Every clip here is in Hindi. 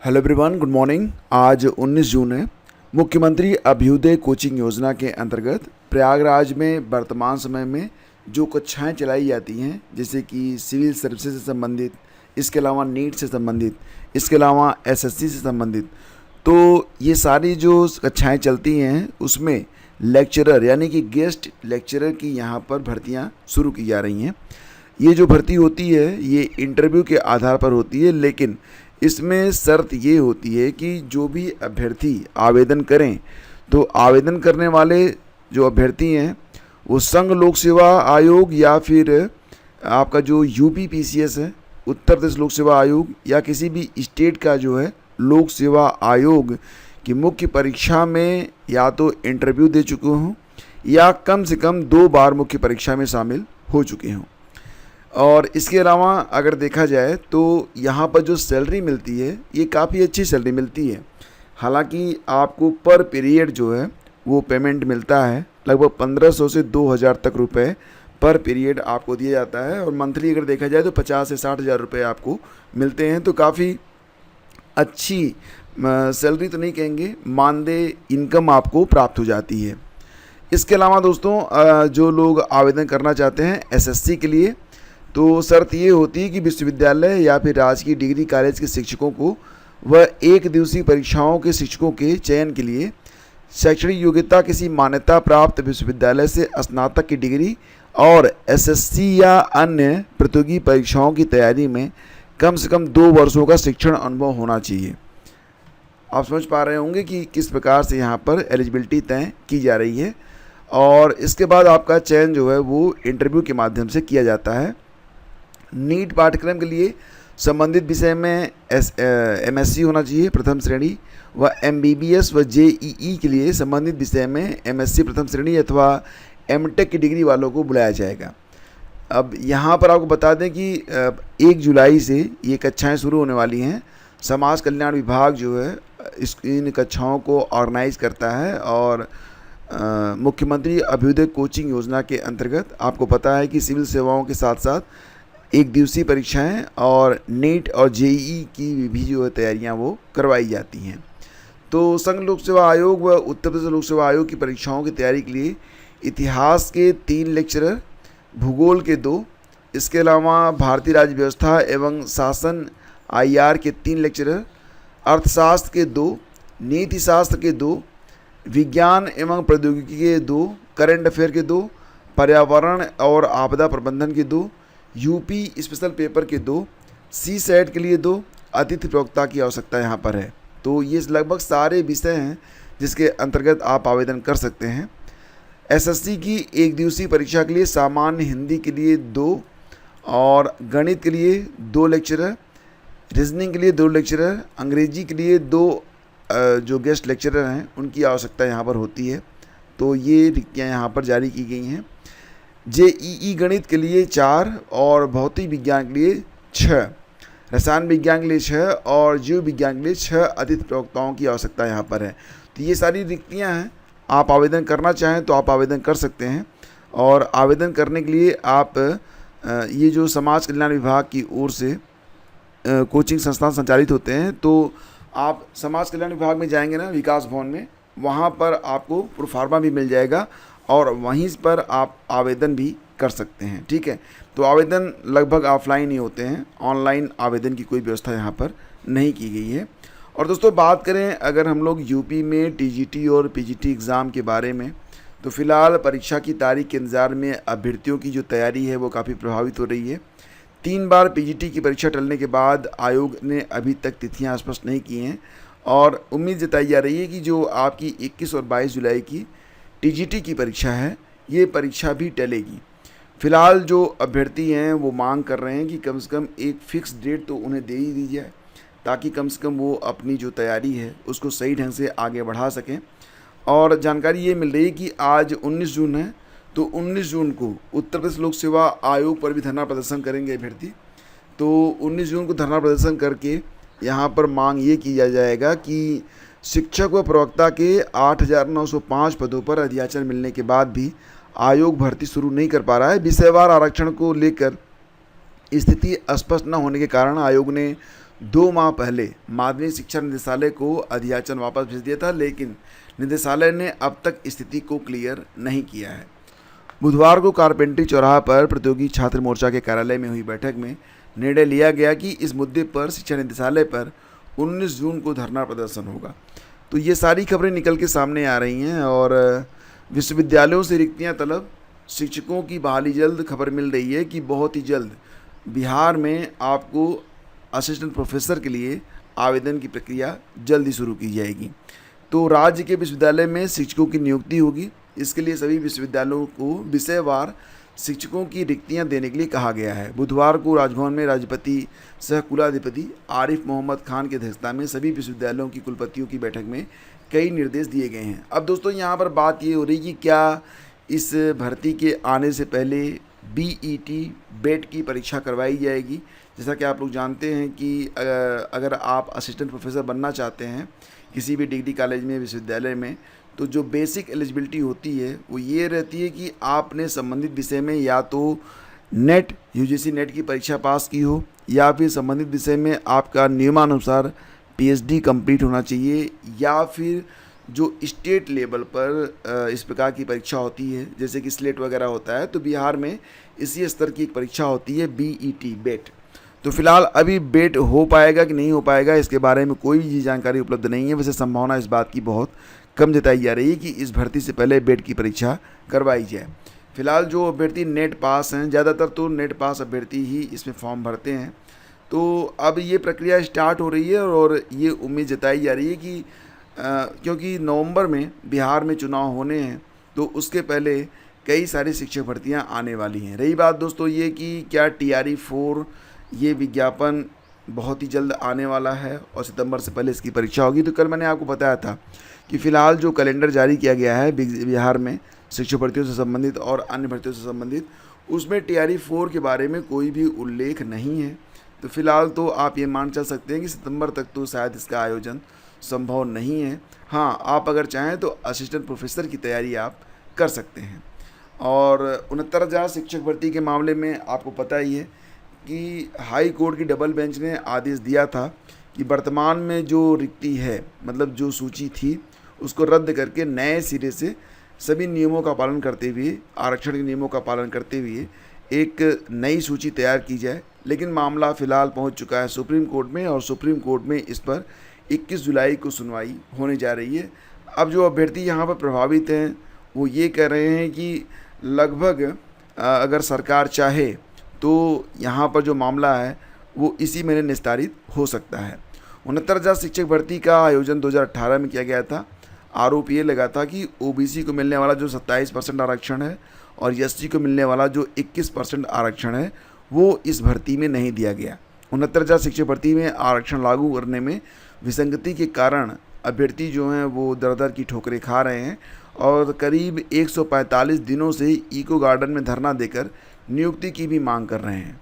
Hello everyone, good morning. आज 19 जून है। मुख्यमंत्री अभ्युदय कोचिंग योजना के अंतर्गत प्रयागराज में वर्तमान समय में जो कक्षाएं चलाई जाती हैं, जैसे कि सिविल सर्विसेज से संबंधित, इसके अलावा नीट से संबंधित, इसके अलावा एसएससी से संबंधित, तो ये सारी जो कक्षाएं चलती हैं उसमें लेक्चरर यानी कि गेस्ट लेक्चरर की यहाँ पर भर्तियाँ शुरू की जा रही हैं। ये जो भर्ती होती है ये इंटरव्यू के आधार पर होती है, लेकिन इसमें शर्त ये होती है कि जो भी अभ्यर्थी आवेदन करें तो आवेदन करने वाले जो अभ्यर्थी हैं वो संघ लोक सेवा आयोग या फिर आपका जो यूपीपीसीएस है, उत्तर प्रदेश लोक सेवा आयोग, या किसी भी स्टेट का जो है लोक सेवा आयोग की मुख्य परीक्षा में या तो इंटरव्यू दे चुके हों या कम से कम 2 बार मुख्य परीक्षा में शामिल हो चुके हों। और इसके अलावा अगर देखा जाए तो यहाँ पर जो सैलरी मिलती है ये काफ़ी अच्छी सैलरी मिलती है। हालांकि आपको पर पीरियड जो है वो पेमेंट मिलता है, लगभग 1500 से 2000 तक रुपए पर पीरियड आपको दिया जाता है। और मंथली अगर देखा जाए तो 50 से 60 हज़ार रुपये आपको मिलते हैं। तो काफ़ी अच्छी सैलरी तो नहीं कहेंगे, मानदेय इनकम आपको प्राप्त हो जाती है। इसके अलावा दोस्तों जो लोग आवेदन करना चाहते हैं एसएससी के लिए, तो शर्त ये होती है कि विश्वविद्यालय या फिर राजकीय डिग्री कॉलेज के शिक्षकों को वह 1 दिवसीय परीक्षाओं के शिक्षकों के चयन के लिए शैक्षणिक योग्यता किसी मान्यता प्राप्त विश्वविद्यालय से स्नातक की डिग्री और एसएससी या अन्य प्रतियोगी परीक्षाओं की तैयारी में कम से कम 2 वर्षों का शिक्षण अनुभव होना चाहिए। आप समझ पा रहे होंगे कि किस प्रकार से यहाँ पर एलिजिबिलिटी तय की जा रही है। और इसके बाद आपका चयन जो है वो इंटरव्यू के माध्यम से किया जाता है। नीट पाठ्यक्रम के लिए संबंधित विषय में एमएससी होना चाहिए प्रथम श्रेणी, व एमबीबीएस व जेईई के लिए संबंधित विषय में एमएससी प्रथम श्रेणी अथवा एमटेक की डिग्री वालों को बुलाया जाएगा। अब यहाँ पर आपको बता दें कि 1 जुलाई से ये कक्षाएं शुरू होने वाली हैं। समाज कल्याण विभाग जो है इन कक्षाओं को ऑर्गेनाइज करता है। और मुख्यमंत्री अभ्युदय कोचिंग योजना के अंतर्गत आपको पता है कि सिविल सेवाओं के साथ साथ 1 दिवसीय परीक्षाएं और नीट और जेईई की भी जो है तैयारियां वो करवाई जाती हैं। तो संघ लोक सेवा आयोग व उत्तर प्रदेश लोक सेवा आयोग की परीक्षाओं की तैयारी के लिए इतिहास के 3 लेक्चरर, भूगोल के 2, इसके अलावा भारतीय राज्य व्यवस्था एवं शासन आईआर के 3 लेक्चरर, अर्थशास्त्र के 2, नीति शास्त्र के 2, विज्ञान एवं प्रौद्योगिकी के 2, करंट अफेयर के 2, पर्यावरण और आपदा प्रबंधन के 2, यूपी स्पेशल पेपर के 2, सी सेट के लिए 2, अतिथि प्रवक्ता की आवश्यकता यहाँ पर है। तो ये लगभग सारे विषय हैं जिसके अंतर्गत आप आवेदन कर सकते हैं। एसएससी की 1 दिवसीय परीक्षा के लिए सामान्य हिंदी के लिए 2 और गणित के लिए 2 लेक्चरर, रीजनिंग के लिए 2 लेक्चरर, अंग्रेजी के लिए 2 जो गेस्ट लेक्चरर हैं उनकी आवश्यकता यहाँ पर होती है। तो ये रिक्तियाँ यहाँ पर जारी की गई हैं। जेईई गणित के लिए 4 और भौतिक विज्ञान के लिए 6, रसायन विज्ञान के लिए 6 और जीव विज्ञान के लिए 6 अतिथि प्रवक्ताओं की आवश्यकता यहाँ पर है। तो ये सारी रिक्तियाँ हैं। आप आवेदन करना चाहें तो आप आवेदन कर सकते हैं। और आवेदन करने के लिए आप ये जो समाज कल्याण विभाग की ओर से कोचिंग संस्थान संचालित होते हैं, तो आप समाज कल्याण विभाग में जाएंगे ना, विकास भवन में, वहाँ पर आपको प्रोफार्मा भी मिल जाएगा और वहीं पर आप आवेदन भी कर सकते हैं। ठीक है, तो आवेदन लगभग ऑफलाइन ही होते हैं, ऑनलाइन आवेदन की कोई व्यवस्था यहाँ पर नहीं की गई है। और दोस्तों बात करें अगर हम लोग यूपी में टीजीटी और पीजीटी एग्ज़ाम के बारे में, तो फ़िलहाल परीक्षा की तारीख के इंतज़ार में अभ्यर्थियों की जो तैयारी है वो काफ़ी प्रभावित हो रही है। 3 बार पीजीटी की परीक्षा टलने के बाद आयोग ने अभी तक तिथियाँ स्पष्ट नहीं की हैं और उम्मीद जताई जा रही है कि जो आपकी 21 और 22 जुलाई की टीजीटी की परीक्षा है ये परीक्षा भी टलेगी। फ़िलहाल जो अभ्यर्थी हैं वो मांग कर रहे हैं कि कम से कम एक फ़िक्स डेट तो उन्हें दे ही दी जाए, ताकि कम से कम वो अपनी जो तैयारी है उसको सही ढंग से आगे बढ़ा सकें। और जानकारी ये मिल रही है कि आज 19 जून है, तो 19 जून को उत्तर प्रदेश लोक सेवा आयोग पर भी धरना प्रदर्शन करेंगे अभ्यर्थी। तो 19 जून को धरना प्रदर्शन करके यहाँ पर मांग ये किया जाएगा कि शिक्षक व प्रवक्ता के 8,905 पदों पर अध्याचन मिलने के बाद भी आयोग भर्ती शुरू नहीं कर पा रहा है। विषयवार आरक्षण को लेकर स्थिति स्पष्ट न होने के कारण आयोग ने 2 माह पहले माध्यमिक शिक्षा निदेशालय को अधियाचन वापस भेज दिया था, लेकिन निदेशालय ने अब तक स्थिति को क्लियर नहीं किया है। बुधवार को कारपेंटरी चौराहा पर प्रतियोगी छात्र मोर्चा के कार्यालय में हुई बैठक में निर्णय लिया गया कि इस मुद्दे पर शिक्षा निदेशालय पर 19 जून को धरना प्रदर्शन होगा। तो ये सारी खबरें निकल के सामने आ रही हैं और विश्वविद्यालयों से रिक्तियां तलब, शिक्षकों की बहाली जल्द। खबर मिल रही है कि बहुत ही जल्द बिहार में आपको असिस्टेंट प्रोफेसर के लिए आवेदन की प्रक्रिया जल्दी शुरू की जाएगी। तो राज्य के विश्वविद्यालय में शिक्षकों की नियुक्ति होगी। इसके लिए सभी विश्वविद्यालयों को विषयवार शिक्षकों की रिक्तियां देने के लिए कहा गया है। बुधवार को राजभवन में राज्यपति सह कुलाधिपति आरिफ मोहम्मद खान की अध्यक्षता में सभी विश्वविद्यालयों की कुलपतियों की बैठक में कई निर्देश दिए गए हैं। अब दोस्तों यहाँ पर बात ये हो रही कि क्या इस भर्ती के आने से पहले BET बेट की परीक्षा करवाई जाएगी। जैसा कि आप लोग जानते हैं कि अगर आप असिस्टेंट प्रोफेसर बनना चाहते हैं किसी भी डिग्री कॉलेज में, विश्वविद्यालय में, तो जो बेसिक एलिजिबिलिटी होती है वो ये रहती है कि आपने संबंधित विषय में या तो नेट UGC नेट की परीक्षा पास की हो या फिर संबंधित विषय में आपका नियमानुसार PhD कंप्लीट होना चाहिए, या फिर जो स्टेट लेवल पर इस प्रकार की परीक्षा होती है जैसे कि स्लेट वगैरह होता है, तो बिहार में इसी स्तर की एक परीक्षा होती है BET बेट। तो फिलहाल अभी बेट हो पाएगा कि नहीं हो पाएगा इसके बारे में कोई भी जानकारी उपलब्ध नहीं है। वैसे संभावना इस बात की बहुत कम जताई जा रही है कि इस भर्ती से पहले बेट की परीक्षा करवाई जाए। फिलहाल जो अभ्यर्थी नेट पास हैं, ज़्यादातर तो नेट पास अभ्यर्थी ही इसमें फॉर्म भरते हैं। तो अब ये प्रक्रिया स्टार्ट हो रही है और ये उम्मीद जताई जा रही है कि क्योंकि नवंबर में बिहार में चुनाव होने हैं, तो उसके पहले कई सारी शिक्षक भर्तियां आने वाली हैं। रही बात दोस्तों ये कि क्या TRE 4 ये विज्ञापन बहुत ही जल्द आने वाला है और सितंबर से पहले इसकी परीक्षा होगी। तो कल मैंने आपको बताया था कि फ़िलहाल जो कैलेंडर जारी किया गया है बिहार में शिक्षक भर्तियों से संबंधित और अन्य भर्तियों से संबंधित, उसमें TRE 4 के बारे में कोई भी उल्लेख नहीं है। तो फिलहाल तो आप ये मान चल सकते हैं कि सितंबर तक तो शायद इसका आयोजन संभव नहीं है। हाँ, आप अगर चाहें तो असिस्टेंट प्रोफेसर की तैयारी आप कर सकते हैं। और 69,000 शिक्षक भर्ती के मामले में आपको पता ही है कि हाई कोर्ट की डबल बेंच ने आदेश दिया था कि वर्तमान में जो रिक्ति है, मतलब जो सूची थी, उसको रद्द करके नए सिरे से सभी नियमों का पालन करते हुए, आरक्षण के नियमों का पालन करते हुए एक नई सूची तैयार की जाए। लेकिन मामला फ़िलहाल पहुंच चुका है सुप्रीम कोर्ट में और सुप्रीम कोर्ट में इस पर 21 जुलाई को सुनवाई होने जा रही है। अब जो अभ्यर्थी यहाँ पर प्रभावित हैं वो ये कह रहे हैं कि लगभग अगर सरकार चाहे तो यहाँ पर जो मामला है वो इसी महीने निस्तारित हो सकता है। 69,000 शिक्षक भर्ती का आयोजन 2018 में किया गया था। आरोप ये लगा था कि OBC को मिलने वाला जो 27% आरक्षण है और SC को मिलने वाला जो 21% आरक्षण है वो इस भर्ती में नहीं दिया गया। 69,000 शिक्षक भर्ती में आरक्षण लागू करने में विसंगति के कारण अभ्यर्थी जो हैं वो दर-दर की ठोकरें खा रहे हैं और करीब 145 दिनों से इको गार्डन में धरना देकर नियुक्ति की भी मांग कर रहे हैं।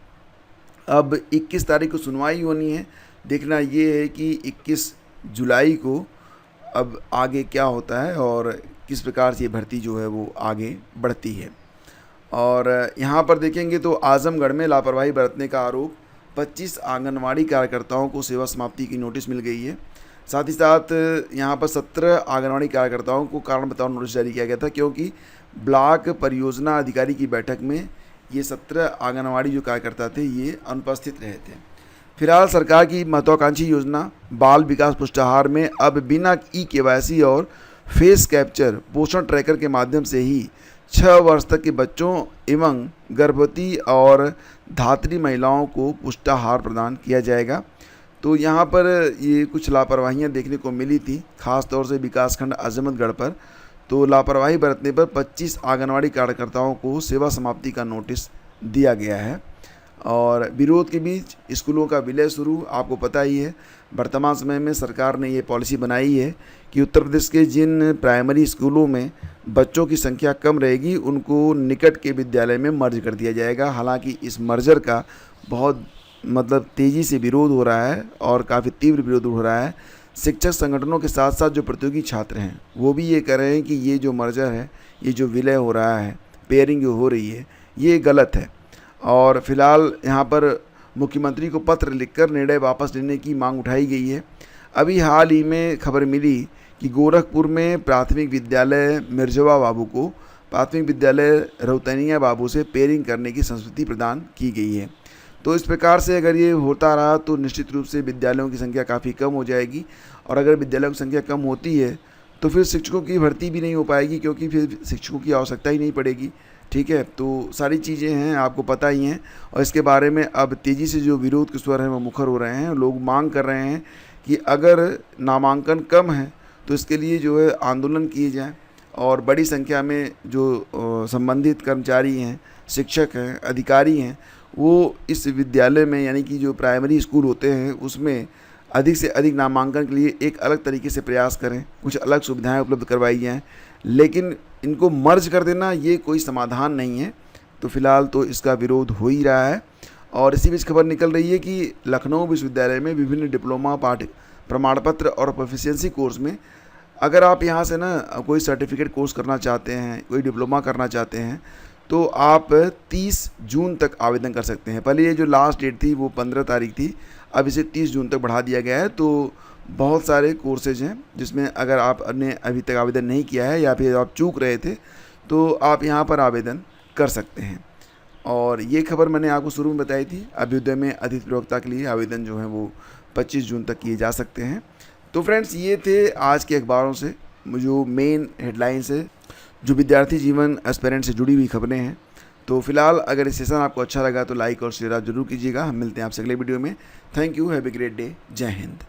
अब 21 तारीख को सुनवाई होनी है। देखना ये है कि 21 जुलाई को अब आगे क्या होता है और किस प्रकार से ये भर्ती जो है वो आगे बढ़ती है। और यहाँ पर देखेंगे तो आजमगढ़ में लापरवाही बरतने का आरोप, 25 आंगनवाड़ी कार्यकर्ताओं को सेवा समाप्ति की नोटिस मिल गई है। साथ ही साथ यहाँ पर 17 आंगनवाड़ी कार्यकर्ताओं को कारण बताओ नोटिस जारी किया गया था, क्योंकि ब्लॉक परियोजना अधिकारी की बैठक में ये 17 आंगनवाड़ी जो कार्यकर्ता थे ये अनुपस्थित रहे थे। फिलहाल सरकार की महत्वाकांक्षी योजना बाल विकास पुष्टाहार में अब बिना eKYC और फेस कैप्चर पोषण ट्रैकर के माध्यम से ही 6 वर्ष तक के बच्चों एवं गर्भवती और धात्री महिलाओं को पुष्टाहार प्रदान किया जाएगा। तो यहाँ पर ये कुछ लापरवाहियाँ देखने को मिली थी, ख़ास तौर से विकासखंड अजमतगढ़ पर। तो लापरवाही बरतने पर 25 आंगनवाड़ी कार्यकर्ताओं को सेवा समाप्ति का नोटिस दिया गया है। और विरोध के बीच स्कूलों का विलय शुरू। आपको पता ही है वर्तमान समय में सरकार ने ये पॉलिसी बनाई है कि उत्तर प्रदेश के जिन प्राइमरी स्कूलों में बच्चों की संख्या कम रहेगी उनको निकट के विद्यालय में मर्ज कर दिया जाएगा। हालांकि इस मर्जर का बहुत तेज़ी से विरोध हो रहा है और काफ़ी तीव्र विरोध हो रहा है। शिक्षक संगठनों के साथ साथ जो प्रतियोगी छात्र हैं वो भी ये कह रहे हैं कि ये जो मर्जर है, ये जो विलय हो रहा है, पेयरिंग जो हो रही है, ये गलत है। और फिलहाल यहाँ पर मुख्यमंत्री को पत्र लिखकर निर्णय वापस लेने की मांग उठाई गई है। अभी हाल ही में खबर मिली कि गोरखपुर में प्राथमिक विद्यालय मिर्जवा बाबू को प्राथमिक विद्यालय रौतनिया बाबू से पेयरिंग करने की संस्कृति प्रदान की गई है। तो इस प्रकार से अगर ये होता रहा तो निश्चित रूप से विद्यालयों की संख्या काफ़ी कम हो जाएगी, और अगर विद्यालयों की संख्या कम होती है तो फिर शिक्षकों की भर्ती भी नहीं हो पाएगी, क्योंकि फिर शिक्षकों की आवश्यकता ही नहीं पड़ेगी। ठीक है, तो सारी चीज़ें हैं, आपको पता ही हैं, और इसके बारे में अब तेज़ी से जो विरोध के स्वर हैं वो मुखर हो रहे हैं। लोग मांग कर रहे हैं कि अगर नामांकन कम है तो इसके लिए जो है आंदोलन किए जाएँ, और बड़ी संख्या में जो संबंधित कर्मचारी हैं, शिक्षक हैं, अधिकारी हैं, वो इस विद्यालय में यानी कि जो प्राइमरी स्कूल होते हैं उसमें अधिक से अधिक नामांकन के लिए एक अलग तरीके से प्रयास करें, कुछ अलग सुविधाएं उपलब्ध करवाई जाएँ। लेकिन इनको मर्ज कर देना ये कोई समाधान नहीं है। तो फिलहाल तो इसका विरोध हो ही रहा है। और इसी बीच खबर निकल रही है कि लखनऊ विश्वविद्यालय में विभिन्न डिप्लोमा प्रमाण पत्र और प्रोफिशिएंसी कोर्स में अगर आप यहाँ से ना कोई सर्टिफिकेट कोर्स करना चाहते हैं, कोई डिप्लोमा करना चाहते हैं, तो आप 30 जून तक आवेदन कर सकते हैं। पहले ये जो लास्ट डेट थी वो 15 तारीख थी, अब इसे 30 जून तक बढ़ा दिया गया है। तो बहुत सारे कोर्सेज हैं जिसमें अगर आपने अभी तक आवेदन नहीं किया है या फिर आप चूक रहे थे तो आप यहाँ पर आवेदन कर सकते हैं। और ये खबर मैंने आपको शुरू में बताई थी, अभ्युदय में अतिथि प्रवक्ता के लिए आवेदन जो है वो 25 जून तक किए जा सकते हैं। तो फ्रेंड्स, ये थे आज के अखबारों से जो मेन हेडलाइंस है, जो विद्यार्थी जीवन एस्पिरेंट से जुड़ी हुई खबरें हैं। तो फिलहाल अगर ये सेशन आपको अच्छा लगा तो लाइक और शेयर आप जरूर कीजिएगा। हम मिलते हैं आपसे अगले वीडियो में। Thank you, have a great day, जय हिंद।